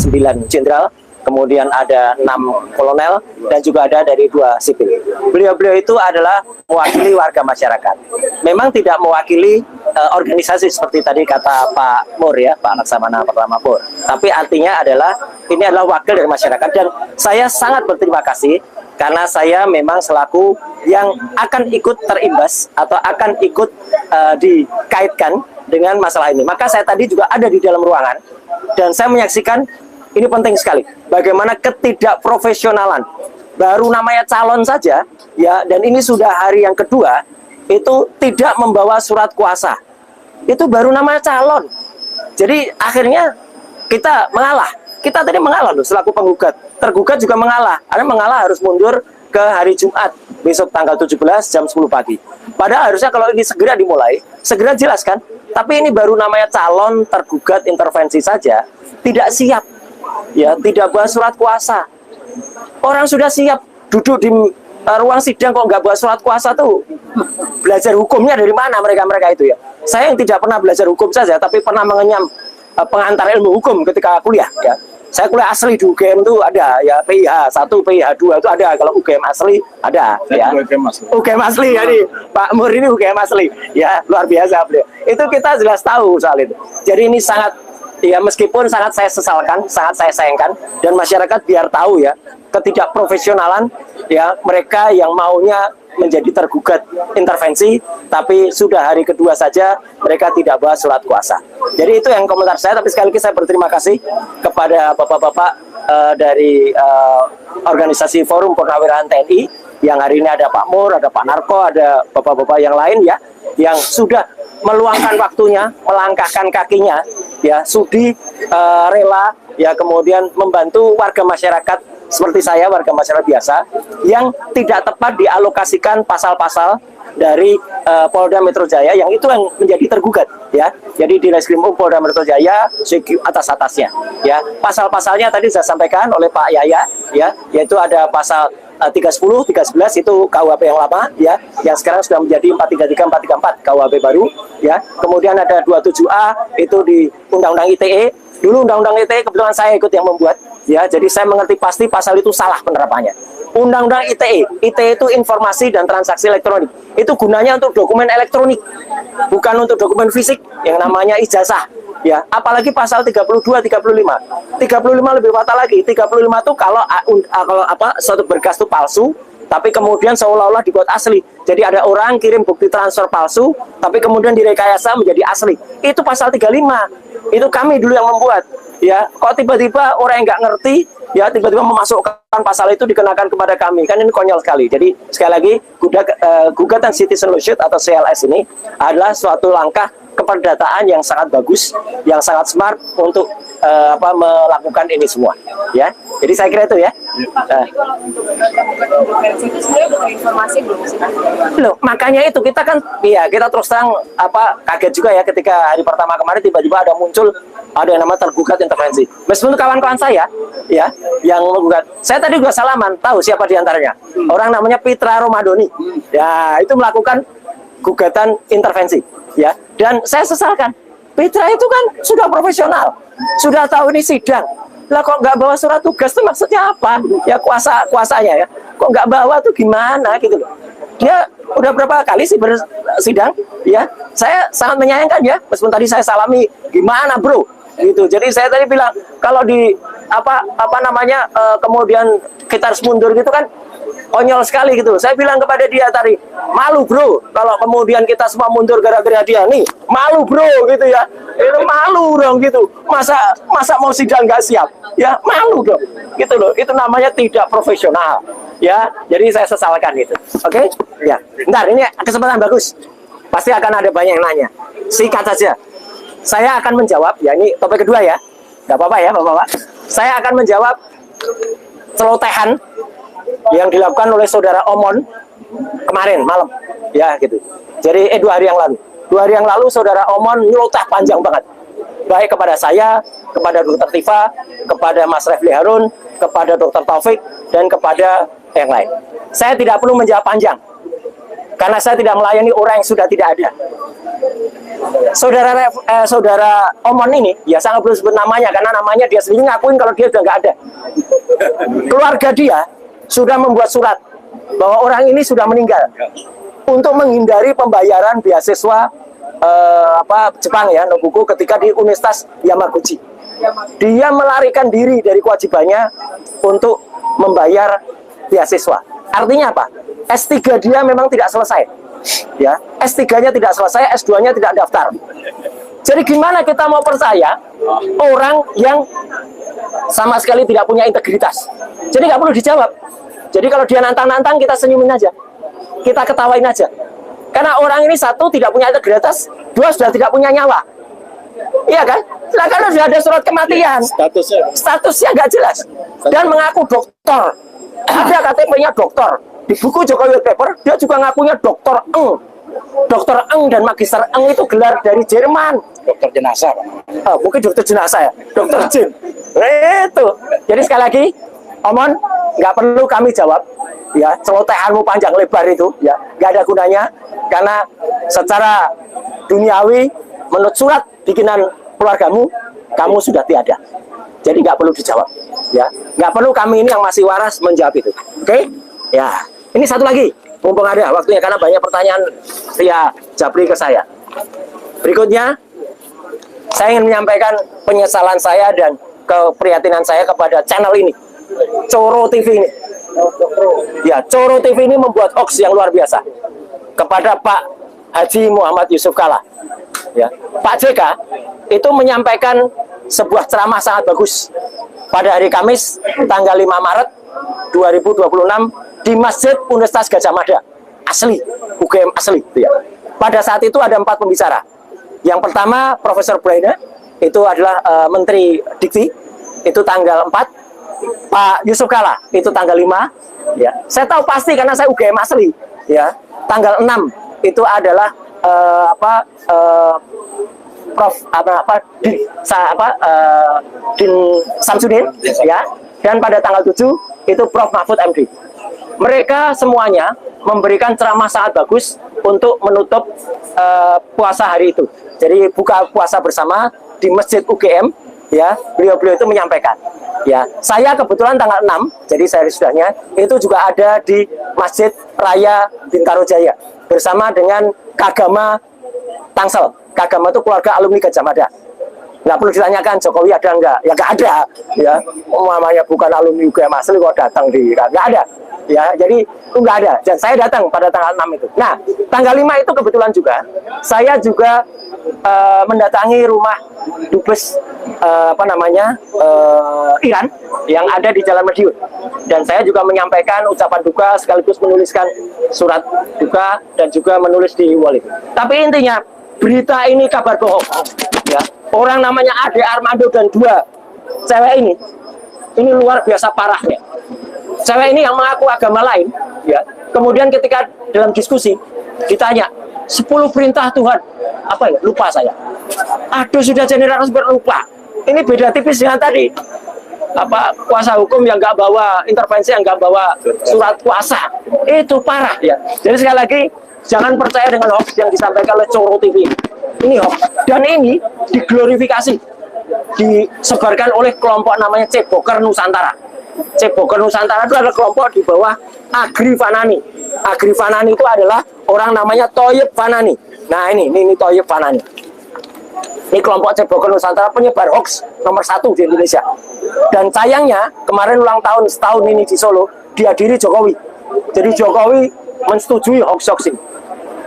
9 jenderal, kemudian ada 6 kolonel, dan juga ada dari 2 sipil. Beliau-beliau itu adalah mewakili warga masyarakat. Memang tidak mewakili organisasi seperti tadi kata Pak Mur ya, Pak Laksamana Pertama Pur. Tapi artinya adalah ini adalah wakil dari masyarakat, dan saya sangat berterima kasih karena saya memang selaku yang akan ikut terimbas atau akan ikut dikaitkan dengan masalah ini. Maka saya tadi juga ada di dalam ruangan dan saya menyaksikan ini penting sekali. Bagaimana ketidakprofesionalan. Baru namanya calon saja ya, dan ini sudah hari yang kedua itu tidak membawa surat kuasa. Itu baru namanya calon. Jadi akhirnya kita mengalah. Kita tadi mengalah loh selaku penggugat. Tergugat juga mengalah. Karena mengalah harus mundur ke hari Jumat besok tanggal 17 jam 10 pagi. Padahal harusnya kalau ini segera dimulai, segera jelaskan. Tapi ini baru namanya calon tergugat intervensi saja, tidak siap. Ya, tidak buat surat kuasa. Orang sudah siap duduk di ruang sidang kok nggak buat surat kuasa tuh. Belajar hukumnya dari mana mereka-mereka itu ya? Saya yang tidak pernah belajar hukum saja, tapi pernah mengenyam pengantar ilmu hukum ketika kuliah ya. Saya kuliah asli di UGM itu ada ya, PIH 1, PIH 2 itu ada, kalau UGM asli ada ya. UGM asli ya, nih Pak Mur ini UGM asli ya, luar biasa beliau. Itu kita jelas tahu soal itu. Jadi ini sangat ya, meskipun sangat saya sesalkan, sangat saya sayangkan, dan masyarakat biar tahu ya ketidakprofesionalan ya mereka yang maunya menjadi tergugat intervensi, tapi sudah hari kedua saja mereka tidak bahas surat kuasa. Jadi itu yang komentar saya, tapi sekali lagi saya berterima kasih kepada bapak-bapak dari organisasi Forum Purnawirawan TNI, yang hari ini ada Pak Mur, ada Pak Narko, ada bapak-bapak yang lain ya, yang sudah meluangkan waktunya, melangkahkan kakinya, ya, sudi rela, ya, kemudian membantu warga masyarakat seperti saya, warga masyarakat biasa, yang tidak tepat dialokasikan pasal-pasal dari Polda Metro Jaya, yang itu yang menjadi tergugat, ya. Jadi di Reskrimum Polda Metro Jaya, CQ atas-atasnya, ya. Pasal-pasalnya tadi saya sampaikan oleh Pak Yaya, ya, yaitu ada pasal 310, 311 itu KUHP yang lama ya, yang sekarang sudah menjadi 433, 434 KUHP baru ya. Kemudian ada 27A itu di Undang-Undang ITE. Dulu Undang-Undang ITE kebetulan saya ikut yang membuat ya, jadi saya mengerti pasti pasal itu salah penerapannya. Undang-Undang ITE, ITE itu informasi dan transaksi elektronik. Itu gunanya untuk dokumen elektronik, bukan untuk dokumen fisik yang namanya ijazah. Ya, apalagi pasal 32, 35. 35 lebih fatal lagi. 35 itu kalau suatu berkas itu palsu, tapi kemudian seolah-olah dibuat asli. Jadi ada orang kirim bukti transfer palsu, tapi kemudian direkayasa menjadi asli. Itu pasal 35. Itu kami dulu yang membuat. Ya, kok tiba-tiba orang yang nggak ngerti, ya tiba-tiba memasukkan pasal itu dikenakan kepada kami. Kan ini konyol sekali. Jadi sekali lagi, gugatan citizen lawsuit atau CLS ini adalah suatu langkah keperdataan yang sangat bagus, yang sangat smart untuk melakukan ini semua, ya. Jadi saya kira itu ya. Loh, makanya itu kita kan, ya kita terus terang kaget juga ya ketika hari pertama kemarin tiba-tiba ada muncul ada yang namanya tergugat intervensi. Meskipun kawan-kawan saya, ya, yang menggugat, saya tadi juga salaman, tahu siapa diantaranya? Orang namanya Pitra Romadoni, ya itu melakukan gugatan intervensi, ya. Dan saya sesalkan, Pitra itu kan sudah profesional, sudah tahu ini sidang. Lah kok nggak bawa surat tugas itu maksudnya apa? Ya kuasanya ya. Kok nggak bawa tuh gimana gitu loh. Dia udah berapa kali sih bersidang, ya. Saya sangat menyayangkan ya, meskipun tadi saya salami, gimana bro? Gitu. Jadi saya tadi bilang kalau di kemudian kita harus mundur gitu kan, konyol sekali gitu. Saya bilang kepada dia tadi, malu bro kalau kemudian kita semua mundur gara-gara dia nih, malu bro gitu ya. Itu malu dong gitu. Masa mau sidang nggak siap, ya malu dong gitu loh. Itu namanya tidak profesional, ya. Jadi saya sesalkan itu. Oke, ya. Bentar, ini kesempatan bagus. Pasti akan ada banyak yang nanya. Sikat saja. Saya akan menjawab. Ya, ini topik kedua ya. Nggak apa-apa ya bapak-bapak. Saya akan menjawab celotehan yang dilakukan oleh saudara Omon kemarin malam, ya gitu. Jadi 2 hari yang lalu. 2 hari yang lalu saudara Omon nyeloteh panjang banget, baik kepada saya, kepada Dr. Tifa, kepada Mas Refli Harun, kepada Dr. Taufik, dan kepada yang lain. Saya tidak perlu menjawab panjang, karena saya tidak melayani orang yang sudah tidak ada. Saudara Omon ini, ya saya nggak perlu sebut namanya karena namanya dia sendiri ngakuin kalau dia udah nggak ada. Keluarga dia sudah membuat surat bahwa orang ini sudah meninggal untuk menghindari pembayaran beasiswa Jepang ya, Nobuko ketika di Universitas Yamaguchi. Dia melarikan diri dari kewajibannya untuk membayar beasiswa. Artinya apa? S3 dia memang tidak selesai. Ya, S3-nya tidak selesai, S2-nya tidak daftar. Jadi gimana kita mau percaya orang yang sama sekali tidak punya integritas? Jadi nggak perlu dijawab. Jadi kalau dia nantang-nantang, kita senyumin aja, kita ketawain aja. Karena orang ini satu tidak punya integritas, dua sudah tidak punya nyawa. Iya kan? Nah, kalau sudah ada surat kematian, statusnya nggak jelas dan mengaku dokter. Ada KTP-nya dokter. Di buku Jokowi Paper, dia juga ngakunya dokter Eng. Dokter Eng dan Magister Eng itu gelar dari Jerman. Dokter jenazah, Pak. Mungkin dokter jenazah ya, dokter Jin. Itu. Jadi sekali lagi, Omon, nggak perlu kami jawab. Ya, celotehanmu panjang lebar itu, ya, nggak ada gunanya. Karena secara duniawi, menurut surat bikinan keluargamu, kamu sudah tiada. Jadi nggak perlu dijawab. Ya, nggak perlu kami ini yang masih waras menjawab itu. Oke? Ya, ini satu lagi, mumpung ada waktunya karena banyak pertanyaan via Japri ke saya. Berikutnya, saya ingin menyampaikan penyesalan saya dan keprihatinan saya kepada channel ini, Coro TV ini. Ya, Coro TV ini membuat hoax yang luar biasa kepada Pak Haji Muhammad Yusuf Kalla. Ya, Pak JK itu menyampaikan sebuah ceramah sangat bagus pada hari Kamis tanggal 5 Maret 2026 di Masjid Universitas Gadjah Mada asli, UGM asli ya. Pada saat itu ada 4 pembicara. Yang pertama Profesor Braine, itu adalah Menteri Dikti, itu tanggal 4. Pak Yusuf Kalla itu tanggal 5 ya. Saya tahu pasti karena saya UGM asli ya. Tanggal 6 itu adalah Prof Din Samsudin ya. Dan pada tanggal 7 itu Prof Mahfud MD. Mereka semuanya memberikan ceramah sangat bagus untuk menutup puasa hari itu. Jadi buka puasa bersama di Masjid UGM ya. Beliau-beliau itu menyampaikan. Ya, saya kebetulan tanggal 6, jadi saya sudahnya itu juga ada di Masjid Raya Bintaro Jaya bersama dengan Kagama Tangsel. Kagama itu keluarga alumni Gadjah Mada. Nggak perlu ditanyakan Jokowi ada nggak? Ya nggak ada. Ya, namanya bukan alumni UGM asli kok datang di nggak ada. Ya, jadi itu nggak ada. Dan saya datang pada tanggal 6 itu. Nah, tanggal 5 itu kebetulan juga saya juga mendatangi rumah Dubes Iran yang ada di Jalan Madiun. Dan saya juga menyampaikan ucapan duka sekaligus menuliskan surat duka dan juga menulis di wall itu. Tapi intinya berita ini kabar bohong. Ya, orang namanya Ade Armando dan 2 cewek ini luar biasa parahnya. Cewek ini yang mengaku agama lain, ya. Kemudian ketika dalam diskusi ditanya 10 perintah Tuhan, apa ya? Lupa saya. Aduh, sudah general lupa. Ini beda tipis dengan tadi. Kuasa hukum yang nggak bawa intervensi, yang nggak bawa surat kuasa, itu parah ya. Jadi sekali lagi jangan percaya dengan hoax yang disampaikan oleh Coro TV. Ini hoax dan ini diglorifikasi, disebarkan oleh kelompok namanya Ceboker Nusantara. Ceboker Nusantara itu adalah kelompok di bawah Agri Fanani. Agri Fanani itu adalah orang namanya Thoyib Fanani. Nah ini Thoyib Fanani. Ini kelompok Ceboker Nusantara penyebar hoax nomor 1 di Indonesia. Dan sayangnya kemarin ulang tahun setahun ini di Solo dihadiri Jokowi. Jadi Jokowi mensetujui hoax ini.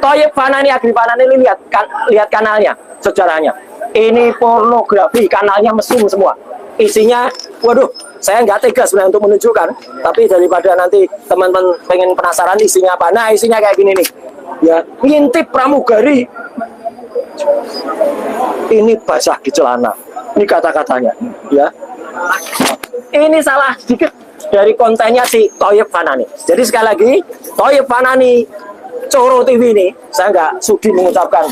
Thoyib Fanani, Agri Fanani ini lihat kanalnya, sejarahnya. Ini pornografi, kanalnya mesum semua. Isinya, waduh, saya nggak tega sebenarnya untuk menunjukkan, tapi daripada nanti teman-teman pengen penasaran isinya apa. Nah, isinya kayak gini nih. Ya, ngintip pramugari. Ini basah di celana. Ini kata-katanya, ya. Ini salah sedikit dari kontennya si Thoyib Fanani. Jadi sekali lagi, Thoyib Fanani Coro TV ini, saya nggak sudi mengucapkan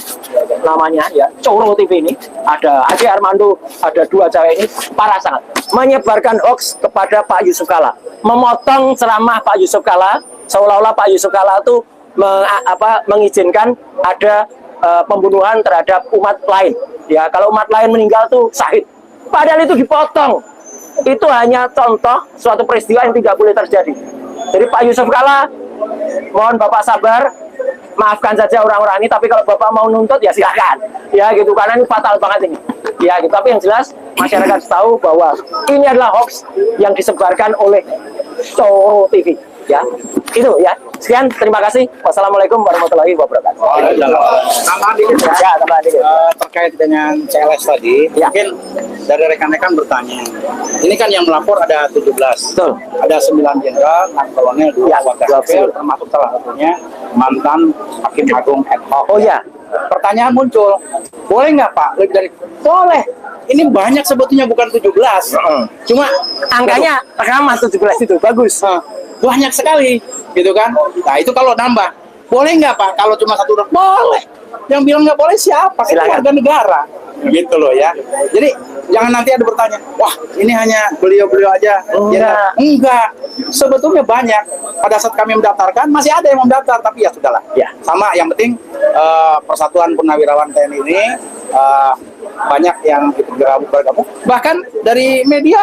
namanya ya. Coro TV ini ada Ade Armando, ada 2 cewek ini parah sangat menyebarkan hoax kepada Pak Yusuf Kalla, memotong ceramah Pak Yusuf Kalla seolah-olah Pak Yusuf Kalla itu mengizinkan ada pembunuhan terhadap umat lain. Ya, kalau umat lain meninggal tuh syahid. Padahal itu dipotong. Itu hanya contoh suatu peristiwa yang tidak boleh terjadi. Jadi Pak Yusuf Kalla, mohon Bapak sabar, maafkan saja orang-orang ini. Tapi kalau Bapak mau nuntut ya silakan. Ya gitu, karena ini fatal banget ini. Ya gitu. Tapi yang jelas masyarakat harus tahu bahwa ini adalah hoax yang disebarkan oleh Coro TV. Ya, itu ya. Sekian, terima kasih. Wassalamualaikum warahmatullahi wabarakatuh. Tambahan dikit Ya, tambahan dikit. terkait dengan CLS tadi, Ya. mungkin dari rekan-rekan bertanya. Ini kan yang melapor ada 17. Betul. Ada 9 jenderal, 6 kolonel, 2 Ya, wakil 12. termasuk salah satunya mantan Hakim Agung ad hoc. Oh ya, Pertanyaan muncul, boleh nggak Pak? Lebih dari boleh. Ini banyak sebetulnya, bukan 17. Cuma angkanya ramah 17 itu bagus. banyak sekali, gitu kan? Nah itu kalau nambah, boleh nggak Pak? Kalau cuma satu orang, boleh. Yang bilang nggak boleh siapa? Itu Silakan. warga negara, gitu loh ya. Jadi jangan nanti ada bertanya, wah ini hanya beliau-beliau aja. Enggak. Enggak. Sebetulnya banyak. Pada saat kami mendaftarkan masih ada yang mendaftar, tapi ya sudahlah. Ya. Sama, yang penting Persatuan Purnawirawan TNI ini banyak yang ikut bergabung. Bahkan dari media,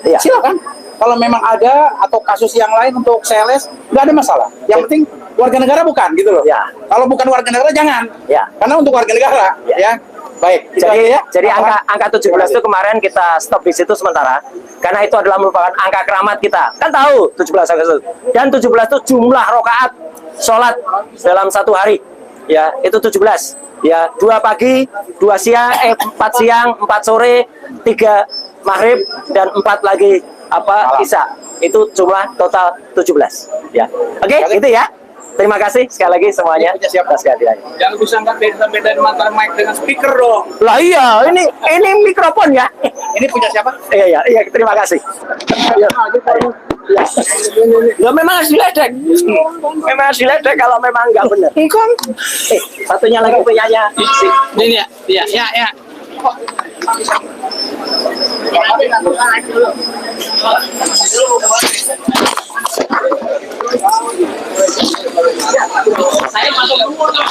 Iya. silakan. Kalau memang ada atau kasus yang lain untuk CLS, nggak ada masalah. Yang penting warga negara bukan, gitu loh. Ya. Kalau bukan warga negara jangan. Ya. Karena untuk warga negara, ya. Baik. Itu Jadi, aja ya. jadi angka 17 itu kemarin kita stop di situ sementara, karena itu adalah merupakan angka keramat kita. Kan tahu 17 Agustus. Dan 17 itu jumlah rokaat sholat dalam satu hari. Ya, itu 17. Ya, 2 pagi, 4 siang, 4 sore, 3 maghrib, dan 4 lagi isya. Itu jumlah total 17. Ya. Oke, itu ya. Terima kasih sekali lagi semuanya atas kehadirannya. Jangan bisa angkat beda-beda antara mic dengan speaker dong. Lah iya, ini mikrofon ya. Ini punya siapa? Iya, terima kasih. Ya. Ya memang harus diledek. Memang harus diledek kalau memang nggak benar. Satunya lagi punyanya. Ini ya. Saya masuk umur tuh.